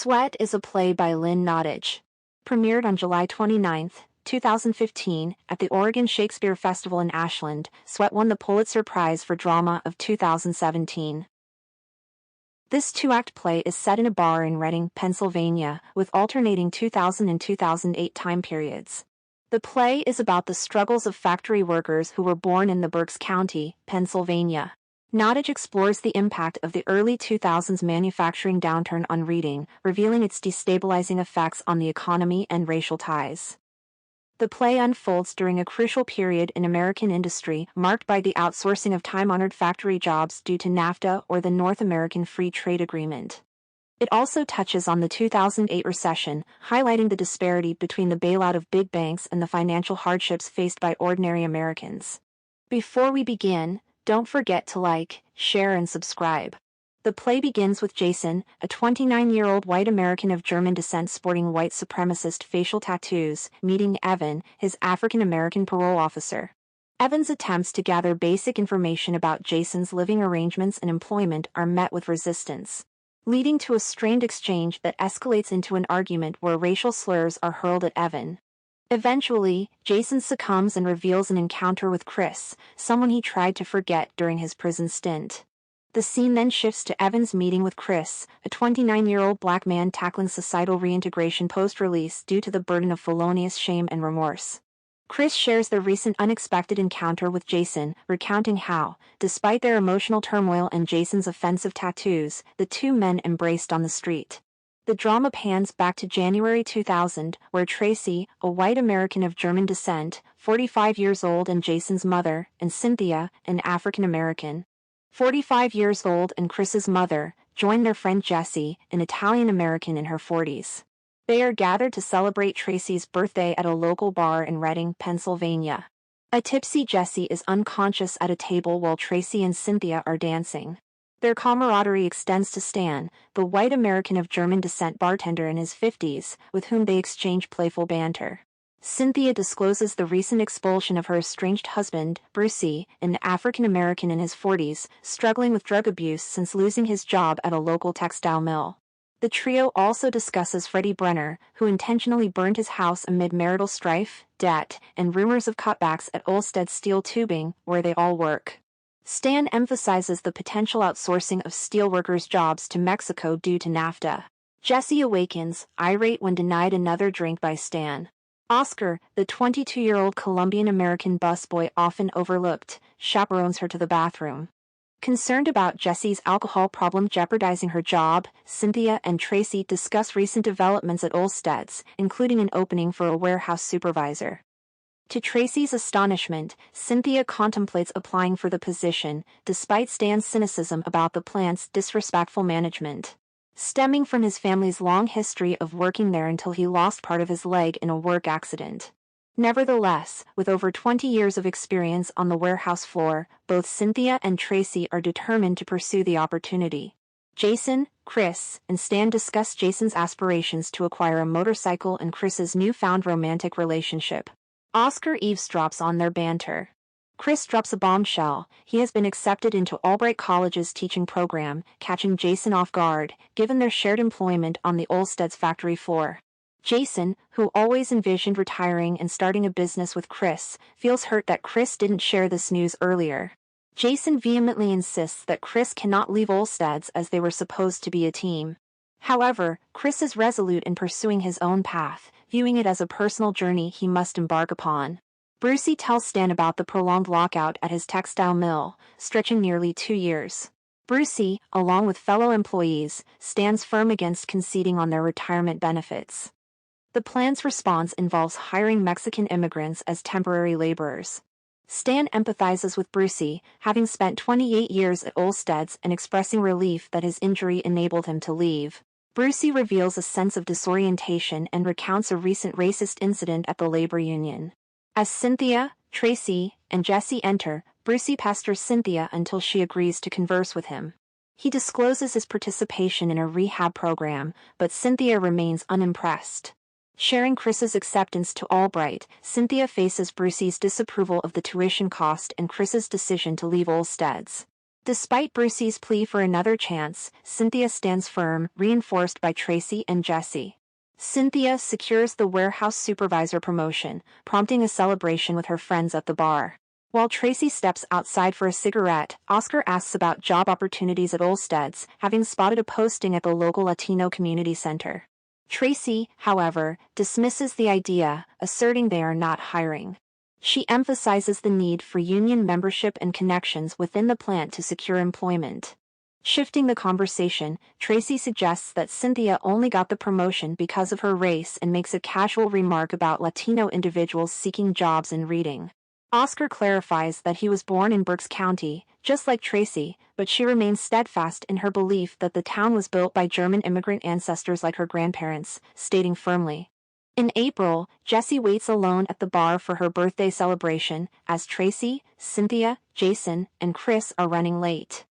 Sweat is a play by Lynn Nottage. Premiered on July 29, 2015, at the Oregon Shakespeare Festival in Ashland, Sweat won the Pulitzer Prize for Drama of 2017. This two-act play is set in a bar in Reading, Pennsylvania, with alternating 2000 and 2008 time periods. The play is about the struggles of factory workers who were born in the Berks County, Pennsylvania. Nottage explores the impact of the early 2000s manufacturing downturn on reading, revealing its destabilizing effects on the economy and racial ties. The play unfolds during a crucial period in American industry marked by the outsourcing of time-honored factory jobs due to NAFTA or the North American Free Trade Agreement. It also touches on the 2008 recession, highlighting the disparity between the bailout of big banks and the financial hardships faced by ordinary Americans. Before we begin, don't forget to like, share and subscribe. The play begins with Jason, a 29-year-old white American of German descent sporting white supremacist facial tattoos, meeting Evan, his African-American parole officer. Evan's attempts to gather basic information about Jason's living arrangements and employment are met with resistance, leading to a strained exchange that escalates into an argument where racial slurs are hurled at Evan. Eventually, Jason succumbs and reveals an encounter with Chris, someone he tried to forget during his prison stint. The scene then shifts to Evan's meeting with Chris, a 29-year-old black man tackling societal reintegration post-release due to the burden of felonious shame and remorse. Chris shares their recent unexpected encounter with Jason, recounting how, despite their emotional turmoil and Jason's offensive tattoos, the two men embraced on the street. The drama pans back to January 2000, where Tracy, a white American of German descent, 45 years old, and Jason's mother, and Cynthia, an African American, 45 years old, and Chris's mother, join their friend Jessie, an Italian American in her 40s. They are gathered to celebrate Tracy's birthday at a local bar in Reading, Pennsylvania. A tipsy Jessie is unconscious at a table while Tracy and Cynthia are dancing. Their camaraderie extends to Stan, the white American of German descent bartender in his 50s, with whom they exchange playful banter. Cynthia discloses the recent expulsion of her estranged husband, Brucey, an African American in his 40s, struggling with drug abuse since losing his job at a local textile mill. The trio also discusses Freddie Brenner, who intentionally burned his house amid marital strife, debt, and rumors of cutbacks at Olstead Steel Tubing, where they all work. Stan emphasizes the potential outsourcing of steelworkers' jobs to Mexico due to NAFTA. Jessie awakens, irate when denied another drink by Stan. Oscar, the 22-year-old Colombian-American busboy often overlooked, chaperones her to the bathroom. Concerned about Jessie's alcohol problem jeopardizing her job, Cynthia and Tracy discuss recent developments at Olstead's, including an opening for a warehouse supervisor. To Tracy's astonishment, Cynthia contemplates applying for the position, despite Stan's cynicism about the plant's disrespectful management, stemming from his family's long history of working there until he lost part of his leg in a work accident. Nevertheless, with over 20 years of experience on the warehouse floor, both Cynthia and Tracy are determined to pursue the opportunity. Jason, Chris, and Stan discuss Jason's aspirations to acquire a motorcycle and Chris's newfound romantic relationship. Oscar eavesdrops on their banter. Chris drops a bombshell: he has been accepted into Albright College's teaching program, catching Jason off guard, given their shared employment on the Olstead's factory floor. Jason, who always envisioned retiring and starting a business with Chris, feels hurt that Chris didn't share this news earlier. Jason vehemently insists that Chris cannot leave Olstead's as they were supposed to be a team. However, Chris is resolute in pursuing his own path, viewing it as a personal journey he must embark upon. Brucey tells Stan about the prolonged lockout at his textile mill, stretching nearly 2 years. Brucey, along with fellow employees, stands firm against conceding on their retirement benefits. The plan's response involves hiring Mexican immigrants as temporary laborers. Stan empathizes with Brucey, having spent 28 years at Olstead's and expressing relief that his injury enabled him to leave. Brucey reveals a sense of disorientation and recounts a recent racist incident at the labor union. As Cynthia, Tracy, and Jessie enter, Brucey pesters Cynthia until she agrees to converse with him. He discloses his participation in a rehab program, but Cynthia remains unimpressed. Sharing Chris's acceptance to Albright, Cynthia faces Brucey's disapproval of the tuition cost and Chris's decision to leave Olstead's. Despite Brucey's plea for another chance, Cynthia stands firm, reinforced by Tracy and Jesse. Cynthia secures the warehouse supervisor promotion, prompting a celebration with her friends at the bar. While Tracy steps outside for a cigarette, Oscar asks about job opportunities at Olsted's, having spotted a posting at the local Latino community center. Tracy, however, dismisses the idea, asserting they are not hiring. She emphasizes the need for union membership and connections within the plant to secure employment. Shifting the conversation, Tracy suggests that Cynthia only got the promotion because of her race and makes a casual remark about Latino individuals seeking jobs in reading. Oscar clarifies that he was born in Berks County, just like Tracy, but she remains steadfast in her belief that the town was built by German immigrant ancestors like her grandparents, stating firmly. In April, Jessie waits alone at the bar for her birthday celebration, as Tracy, Cynthia, Jason, and Chris are running late.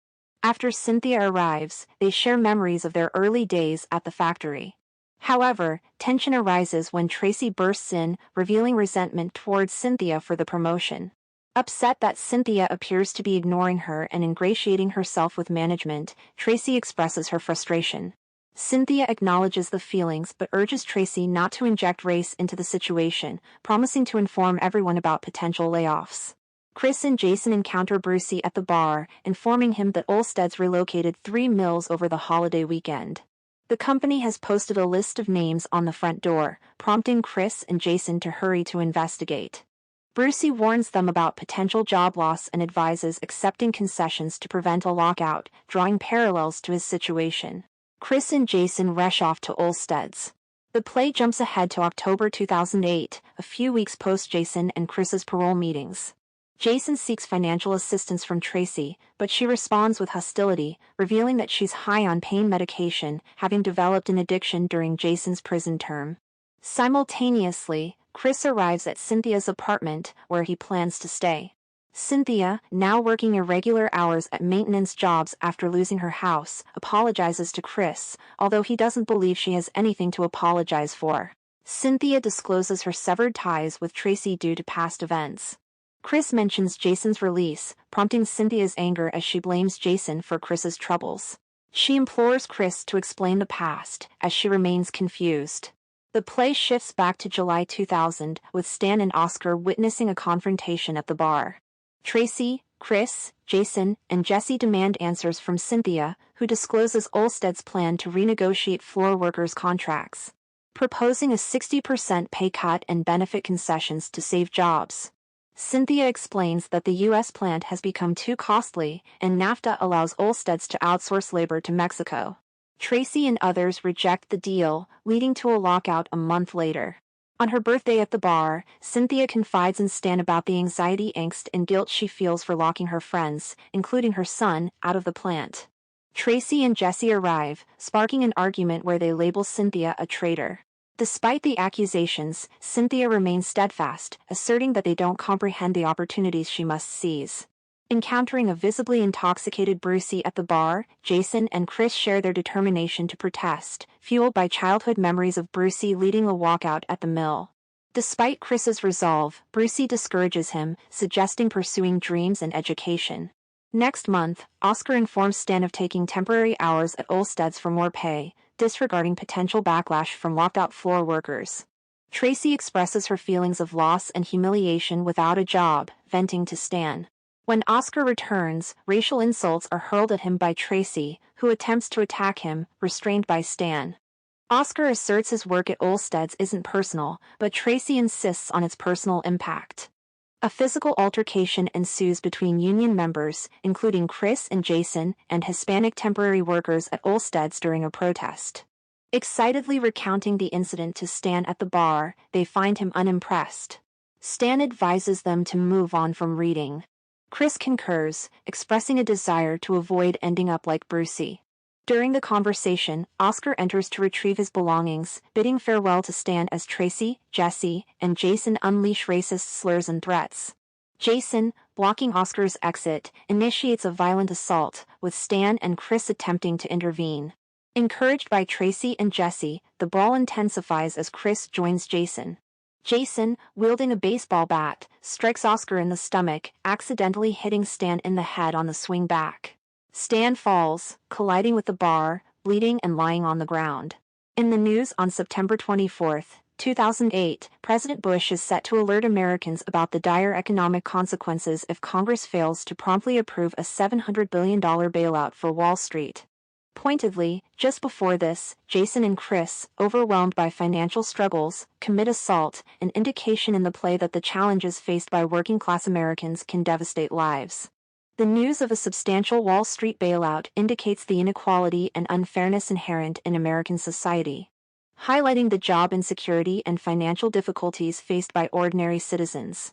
After Cynthia arrives, they share memories of their early days at the factory. However, tension arises when Tracy bursts in, revealing resentment towards Cynthia for the promotion. Upset that Cynthia appears to be ignoring her and ingratiating herself with management, Tracy expresses her frustration. Cynthia acknowledges the feelings but urges Tracy not to inject race into the situation, promising to inform everyone about potential layoffs. Chris and Jason encounter Brucey at the bar, informing him that Olsted's relocated 3 mills over the holiday weekend. The company has posted a list of names on the front door, prompting Chris and Jason to hurry to investigate. Brucey warns them about potential job loss and advises accepting concessions to prevent a lockout, drawing parallels to his situation. Chris and Jason rush off to Olsted's. The play jumps ahead to October 2008, a few weeks post Jason and Chris's parole meetings. Jason seeks financial assistance from Tracy, but she responds with hostility, revealing that she's high on pain medication, having developed an addiction during Jason's prison term. Simultaneously, Chris arrives at Cynthia's apartment, where he plans to stay. Cynthia, now working irregular hours at maintenance jobs after losing her house, apologizes to Chris, although he doesn't believe she has anything to apologize for. Cynthia discloses her severed ties with Tracy due to past events. Chris mentions Jason's release, prompting Cynthia's anger as she blames Jason for Chris's troubles. She implores Chris to explain the past, as she remains confused. The play shifts back to July 2000, with Stan and Oscar witnessing a confrontation at the bar. Tracy, Chris, Jason, and Jesse demand answers from Cynthia, who discloses Olsted's plan to renegotiate floor workers' contracts, proposing a 60% pay cut and benefit concessions to save jobs. Cynthia explains that the U.S. plant has become too costly, and NAFTA allows Olsted's to outsource labor to Mexico. Tracy and others reject the deal, leading to a lockout a month later. On her birthday at the bar, Cynthia confides in Stan about the anxiety, angst, and guilt she feels for locking her friends, including her son, out of the plant. Tracy and Jesse arrive, sparking an argument where they label Cynthia a traitor. Despite the accusations, Cynthia remains steadfast, asserting that they don't comprehend the opportunities she must seize. Encountering a visibly intoxicated Brucey at the bar, Jason and Chris share their determination to protest, fueled by childhood memories of Brucey leading a walkout at the mill. Despite Chris's resolve, Brucey discourages him, suggesting pursuing dreams and education. Next month, Oscar informs Stan of taking temporary hours at Olsted's for more pay, disregarding potential backlash from locked-out floor workers. Tracy expresses her feelings of loss and humiliation without a job, venting to Stan. When Oscar returns, racial insults are hurled at him by Tracy, who attempts to attack him, restrained by Stan. Oscar asserts his work at Olsted's isn't personal, but Tracy insists on its personal impact. A physical altercation ensues between union members, including Chris and Jason, and Hispanic temporary workers at Olsted's during a protest. Excitedly recounting the incident to Stan at the bar, they find him unimpressed. Stan advises them to move on from reading. Chris concurs, expressing a desire to avoid ending up like Brucey. During the conversation, Oscar enters to retrieve his belongings, bidding farewell to Stan as Tracy, Jesse, and Jason unleash racist slurs and threats. Jason, blocking Oscar's exit, initiates a violent assault, with Stan and Chris attempting to intervene. Encouraged by Tracy and Jesse, the brawl intensifies as Chris joins Jason. Jason, wielding a baseball bat, strikes Oscar in the stomach, accidentally hitting Stan in the head on the swing back. Stan falls, colliding with the bar, bleeding and lying on the ground. In the news on September 24, 2008, President Bush is set to alert Americans about the dire economic consequences if Congress fails to promptly approve a $700 billion bailout for Wall Street. Pointedly, just before this, Jason and Chris, overwhelmed by financial struggles, commit assault, an indication in the play that the challenges faced by working-class Americans can devastate lives. The news of a substantial Wall Street bailout indicates the inequality and unfairness inherent in American society, highlighting the job insecurity and financial difficulties faced by ordinary citizens.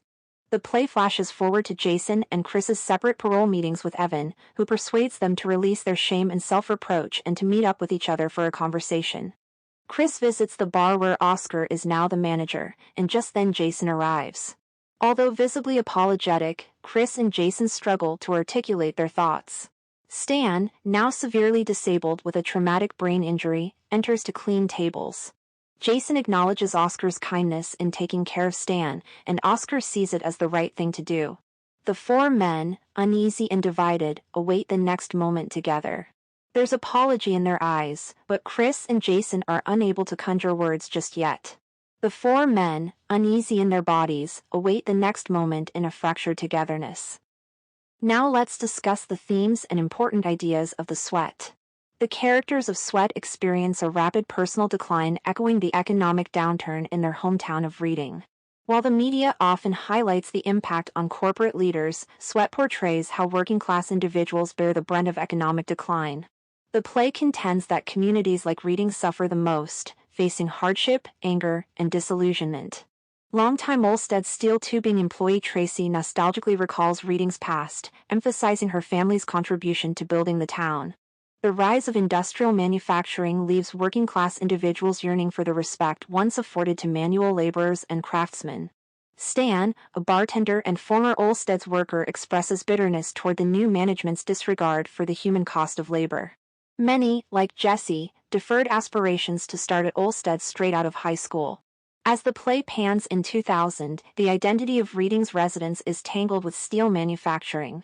The play flashes forward to Jason and Chris's separate parole meetings with Evan, who persuades them to release their shame and self-reproach and to meet up with each other for a conversation. Chris visits the bar where Oscar is now the manager, and just then Jason arrives. Although visibly apologetic, Chris and Jason struggle to articulate their thoughts. Stan, now severely disabled with a traumatic brain injury, enters to clean tables. Jason acknowledges Oscar's kindness in taking care of Stan, and Oscar sees it as the right thing to do. The four men, uneasy and divided, await the next moment together. There's apology in their eyes, but Chris and Jason are unable to conjure words just yet. The four men, uneasy in their bodies, await the next moment in a fractured togetherness. Now let's discuss the themes and important ideas of The Sweat. The characters of Sweat experience a rapid personal decline, echoing the economic downturn in their hometown of Reading. While the media often highlights the impact on corporate leaders, Sweat portrays how working-class individuals bear the brunt of economic decline. The play contends that communities like Reading suffer the most, facing hardship, anger, and disillusionment. Longtime Olmsted steel tubing employee Tracy nostalgically recalls Reading's past, emphasizing her family's contribution to building the town. The rise of industrial manufacturing leaves working-class individuals yearning for the respect once afforded to manual laborers and craftsmen. Stan, a bartender and former Olmsted's worker, expresses bitterness toward the new management's disregard for the human cost of labor. Many, like Jesse, deferred aspirations to start at Olmsted straight out of high school. As the play pans in 2000, the identity of Reading's residents is tangled with steel manufacturing.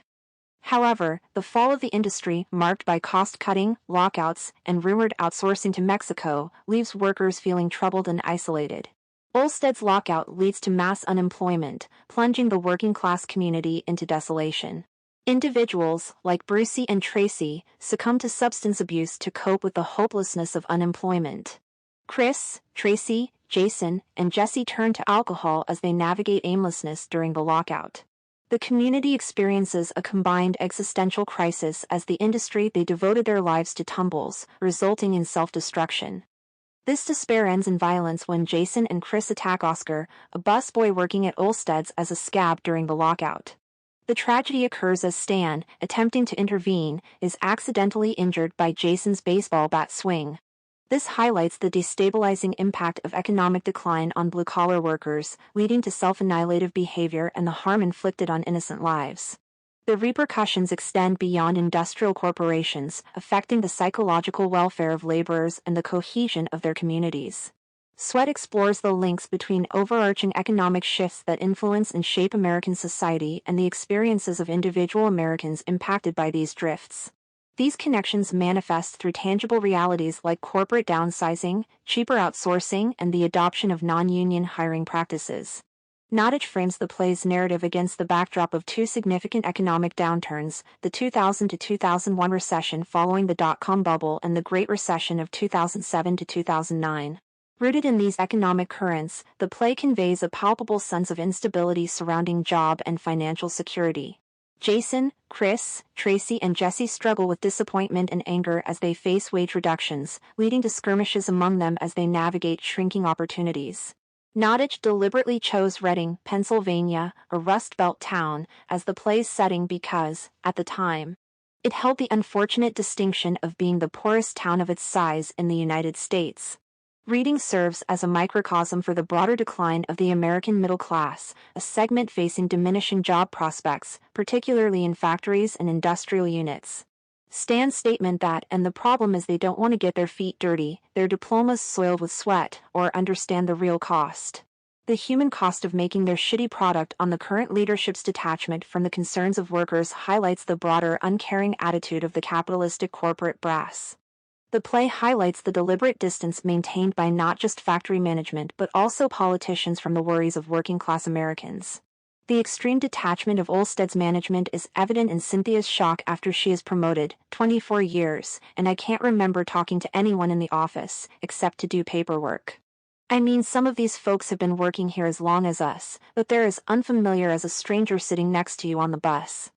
However, the fall of the industry, marked by cost-cutting, lockouts, and rumored outsourcing to Mexico, leaves workers feeling troubled and isolated. Olmsted's lockout leads to mass unemployment, plunging the working-class community into desolation. Individuals, like Brucey and Tracy, succumb to substance abuse to cope with the hopelessness of unemployment. Chris, Tracy, Jason, and Jesse turn to alcohol as they navigate aimlessness during the lockout. The community experiences a combined existential crisis as the industry they devoted their lives to tumbles, resulting in self-destruction. This despair ends in violence when Jason and Chris attack Oscar, a busboy working at Olmsted's as a scab during the lockout. The tragedy occurs as Stan, attempting to intervene, is accidentally injured by Jason's baseball bat swing. This highlights the destabilizing impact of economic decline on blue-collar workers, leading to self-annihilative behavior and the harm inflicted on innocent lives. The repercussions extend beyond industrial corporations, affecting the psychological welfare of laborers and the cohesion of their communities. Sweat explores the links between overarching economic shifts that influence and shape American society and the experiences of individual Americans impacted by these drifts. These connections manifest through tangible realities like corporate downsizing, cheaper outsourcing, and the adoption of non-union hiring practices. Nottage frames the play's narrative against the backdrop of two significant economic downturns, the 2000 to 2001 recession following the dot-com bubble and the Great Recession of 2007 to 2009. Rooted in these economic currents, the play conveys a palpable sense of instability surrounding job and financial security. Jason, Chris, Tracy, and Jesse struggle with disappointment and anger as they face wage reductions, leading to skirmishes among them as they navigate shrinking opportunities. Nottage deliberately chose Reading, Pennsylvania, a Rust Belt town, as the play's setting because, at the time, it held the unfortunate distinction of being the poorest town of its size in the United States. Reading serves as a microcosm for the broader decline of the American middle class, a segment facing diminishing job prospects, particularly in factories and industrial units. Stan's statement that, and the problem is they don't want to get their feet dirty, their diplomas soiled with sweat, or understand the real cost. The human cost of making their shitty product on the current leadership's detachment from the concerns of workers highlights the broader uncaring attitude of the capitalistic corporate brass. The play highlights the deliberate distance maintained by not just factory management but also politicians from the worries of working-class Americans. The extreme detachment of Olsted's management is evident in Cynthia's shock after she is promoted, 24 years, and I can't remember talking to anyone in the office, except to do paperwork. I mean, some of these folks have been working here as long as us, but they're as unfamiliar as a stranger sitting next to you on the bus.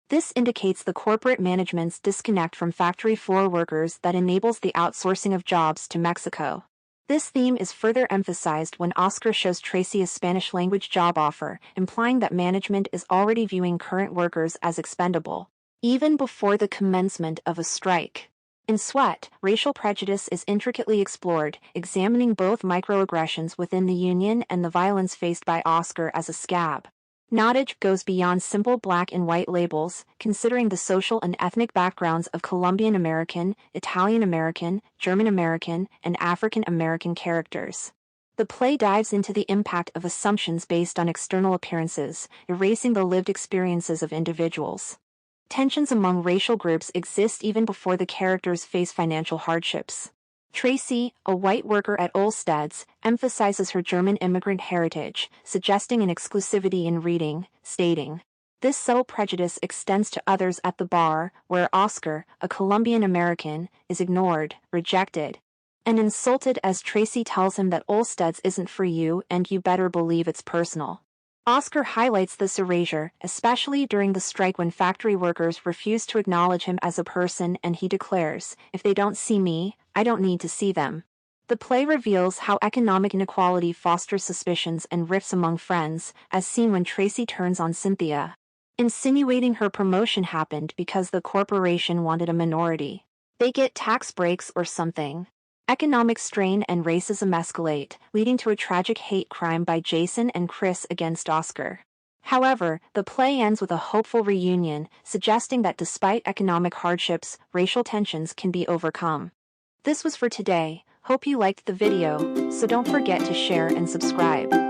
This indicates the corporate management's disconnect from factory floor workers that enables the outsourcing of jobs to Mexico. This theme is further emphasized when Oscar shows Tracy a Spanish-language job offer, implying that management is already viewing current workers as expendable, even before the commencement of a strike. In Sweat, racial prejudice is intricately explored, examining both microaggressions within the union and the violence faced by Oscar as a scab. Nottage goes beyond simple black and white labels, considering the social and ethnic backgrounds of Colombian American, Italian American, German American, and African American characters. The play dives into the impact of assumptions based on external appearances, erasing the lived experiences of individuals. Tensions among racial groups exist even before the characters face financial hardships. Tracy, a white worker at Olsted's, emphasizes her German immigrant heritage, suggesting an exclusivity in reading, stating, "This subtle prejudice extends to others at the bar, where Oscar, a Colombian American, is ignored, rejected, and insulted as Tracy tells him that Olsted's isn't for you and you better believe it's personal." Oscar highlights this erasure, especially during the strike when factory workers refuse to acknowledge him as a person and he declares, "If they don't see me, I don't need to see them." The play reveals how economic inequality fosters suspicions and rifts among friends, as seen when Tracy turns on Cynthia, insinuating her promotion happened because the corporation wanted a minority. They get tax breaks or something. Economic strain and racism escalate, leading to a tragic hate crime by Jason and Chris against Oscar. However, the play ends with a hopeful reunion, suggesting that despite economic hardships, racial tensions can be overcome. This was for today. Hope you liked the video, so don't forget to share and subscribe.